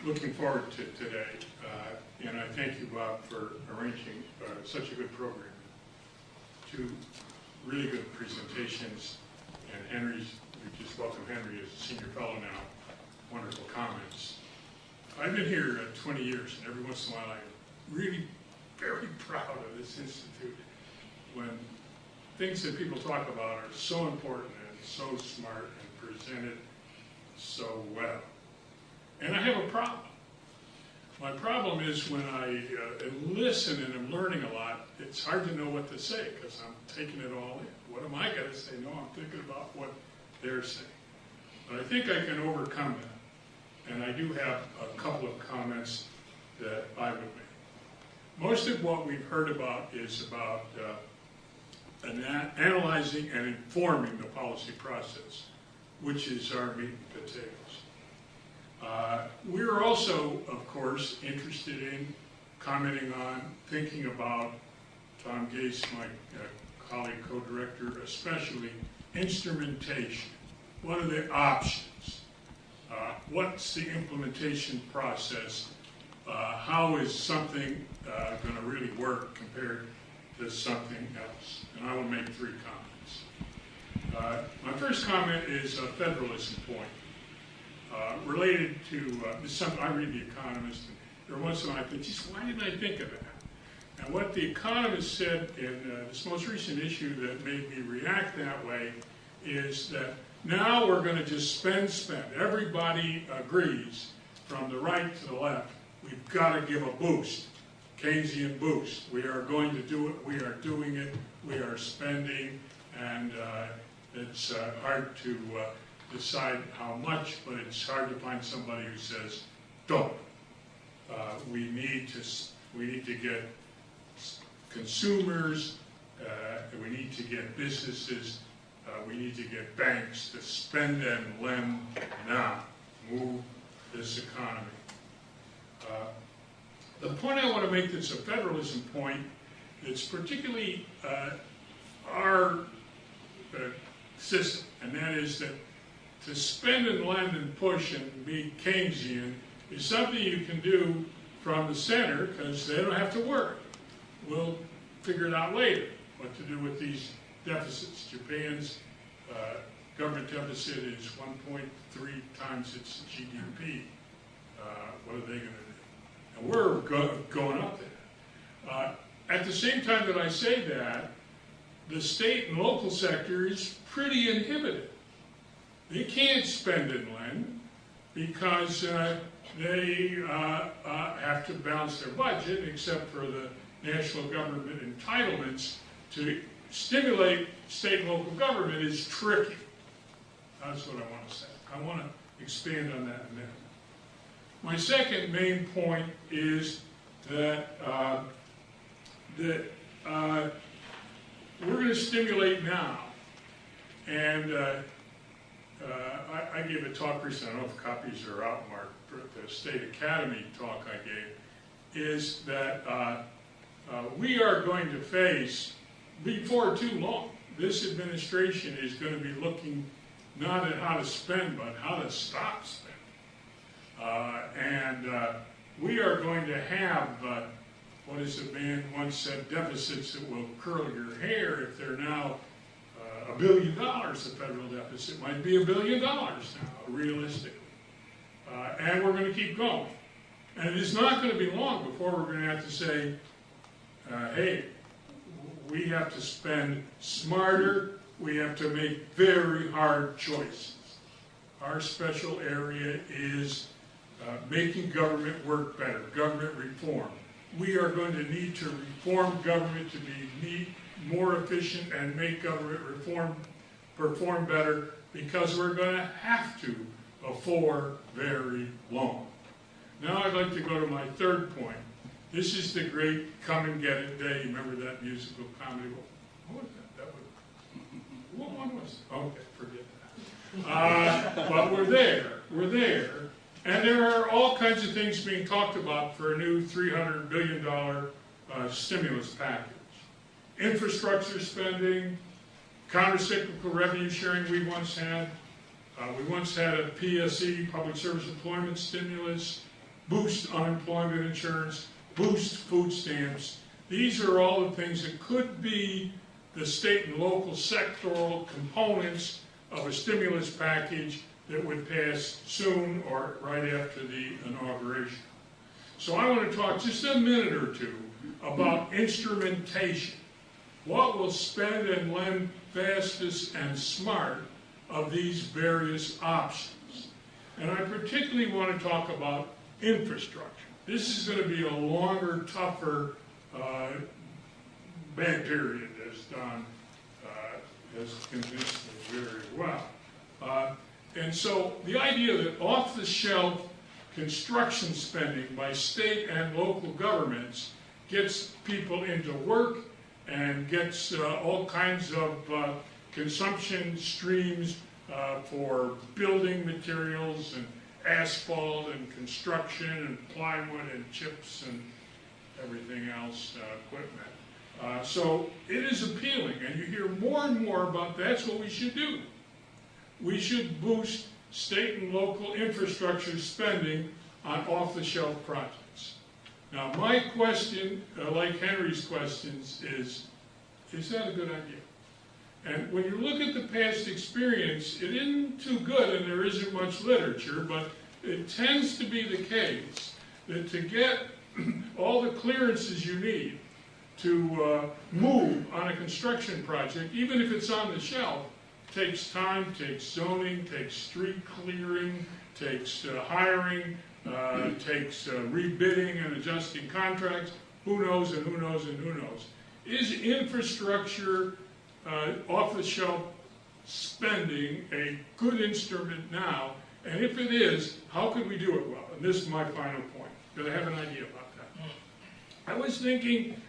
looking forward to today, and I thank you, Bob, for arranging such a good program. Two really good presentations, and Henry's, we just welcome Henry as a senior fellow now. Wonderful comments. I've been here 20 years, and every once in a while I'm really very proud of this institute when things that people talk about are so important and so smart and presented so well. And I have a problem. My problem is when I listen and I'm learning a lot, it's hard to know what to say because I'm taking it all in. What am I going to say? No, I'm thinking about what they're saying. But I think I can overcome that. And I do have a couple of comments that I would make. Most of what we've heard about is about analyzing and informing the policy process, which is our meat and potatoes. We're also, of course, interested in commenting on, thinking about, Tom Gates, my colleague, co-director, especially instrumentation. What are the options? What's the implementation process? How is something going to really work compared to something else? And I will make 3 comments. My first comment is a federalism point. Related to something I read The Economist, and every once in a while I think, geez, why didn't I think of that? And what The Economist said in this most recent issue that made me react that way is that now we're going to just spend. Everybody agrees, from the right to the left, we've got to give a boost, Keynesian boost. We are going to do it, we are doing it, we are spending, and it's hard to decide how much, but it's hard to find somebody who says, don't. We need to get consumers, we need to get businesses, we need to get banks to spend and lend now, move this economy. The point I want to make that's a federalism point, it's particularly our system, and that is that to spend and lend and push and be Keynesian is something you can do from the center because they don't have to worry. We'll figure it out later what to do with these deficits. Japan's government deficit is 1.3 times its GDP. What are they going to do? And we're going up there. At the same time that I say that, the state and local sector is pretty inhibited. They can't spend and lend because they have to balance their budget, except for the national government entitlements. To stimulate state and local government is tricky. That's what I want to say. I want to expand on that in a minute. My second main point is that we're going to stimulate now. And I gave a talk recently, I don't know if copies are out, Mark, the State Academy talk I gave, is that we are going to face, before too long, this administration is going to be looking not at how to spend, but how to stop spending. We are going to have, what is the man once said, deficits that will curl your hair. If they're now $1 billion, the federal deficit might be $1 billion now, realistically. And we're going to keep going. And it is not going to be long before we're going to have to say, hey, we have to spend smarter, we have to make very hard choices. Our special area is making government work better, government reform. We are going to need to reform government to be more efficient and make government reform perform better because we're going to have to before very long. Now I'd like to go to my third point. This is the great come and get it day. Remember that musical comedy? What was that? What one was it? Okay, forget that. But we're there. We're there. And there are all kinds of things being talked about for a new $300 billion stimulus package. Infrastructure spending, countercyclical revenue sharing we once had. We once had a PSE, public service employment stimulus. boost unemployment insurance, boost food stamps. These are all the things that could be the state and local sectoral components of a stimulus package that would pass soon or right after the inauguration. So I want to talk just a minute or two about instrumentation. What will spend and lend fastest and smart of these various options? And I particularly want to talk about infrastructure. This is going to be a longer, tougher bad period, as Don has convinced me very well. And so the idea that off-the-shelf construction spending by state and local governments gets people into work and gets all kinds of consumption streams for building materials and asphalt and construction and plywood and chips and everything else, equipment. So it is appealing, and you hear more and more about that's what we should do. We should boost state and local infrastructure spending on off-the-shelf projects. Now, my question, like Henry's questions, is that a good idea? And when you look at the past experience, it isn't too good, and there isn't much literature, but it tends to be the case that to get all the clearances you need to move on a construction project, even if it's on the shelf, takes time, takes zoning, takes street clearing, takes hiring, takes rebidding and adjusting contracts. Who knows and who knows and who knows. Is infrastructure off-the-shelf spending a good instrument now? And if it is, how could we do it well? And this is my final point, because I have an idea about that. I was thinking,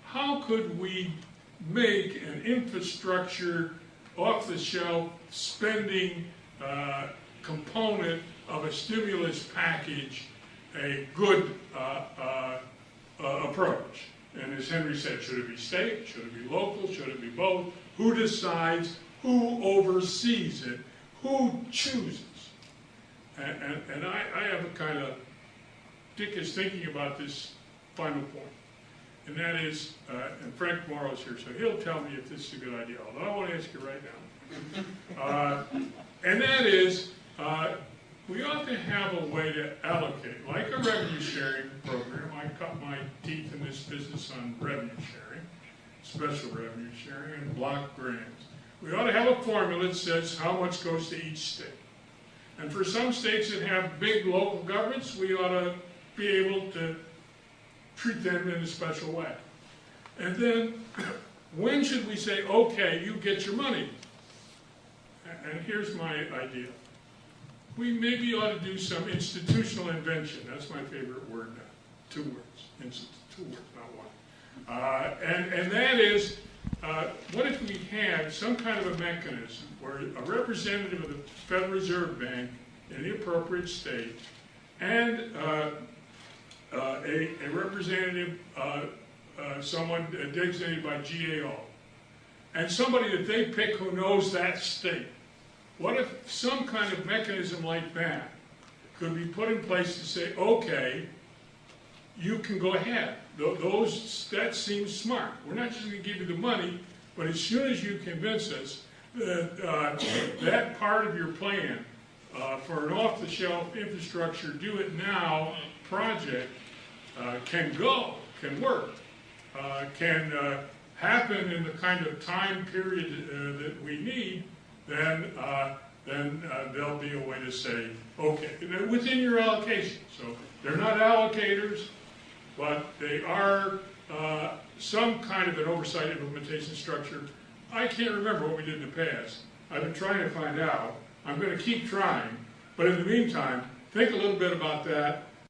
how could we make an infrastructure off-the-shelf spending component of a stimulus package a good approach? And as Henry said, should it be state? Should it be local? Should it be both? Who decides? Who oversees it? Who chooses? And I have a kind of, Dick is thinking about this final point. And that is, and Frank Morrow's here, so he'll tell me if this is a good idea, although I want to ask you right now. And that is, we ought to have a way to allocate, like a revenue sharing program. I cut my teeth in this business on revenue sharing, special revenue sharing, and block grants. We ought to have a formula that says how much goes to each state. And for some states that have big local governments, we ought to be able to treat them in a special way. And then, when should we say, okay, you get your money? And here's my idea. We maybe ought to do some institutional invention. That's my favorite word now. 2 words. 2 words, not one. And that is, what if we had some kind of a mechanism where a representative of the Federal Reserve Bank in the appropriate state and a representative, someone designated by GAO, and somebody that they pick who knows that state. What if some kind of mechanism like that could be put in place to say, okay, you can go ahead. That seems smart. We're not just going to give you the money, but as soon as you convince us that that part of your plan for an off-the-shelf infrastructure, do it now project can work, can happen in the kind of time period that we need, then there'll be a way to say, okay, within your allocation. So they're not allocators, but they are some kind of an oversight implementation structure. I can't remember what we did in the past. I've been trying to find out. I'm going to keep trying. But in the meantime, think a little bit about that.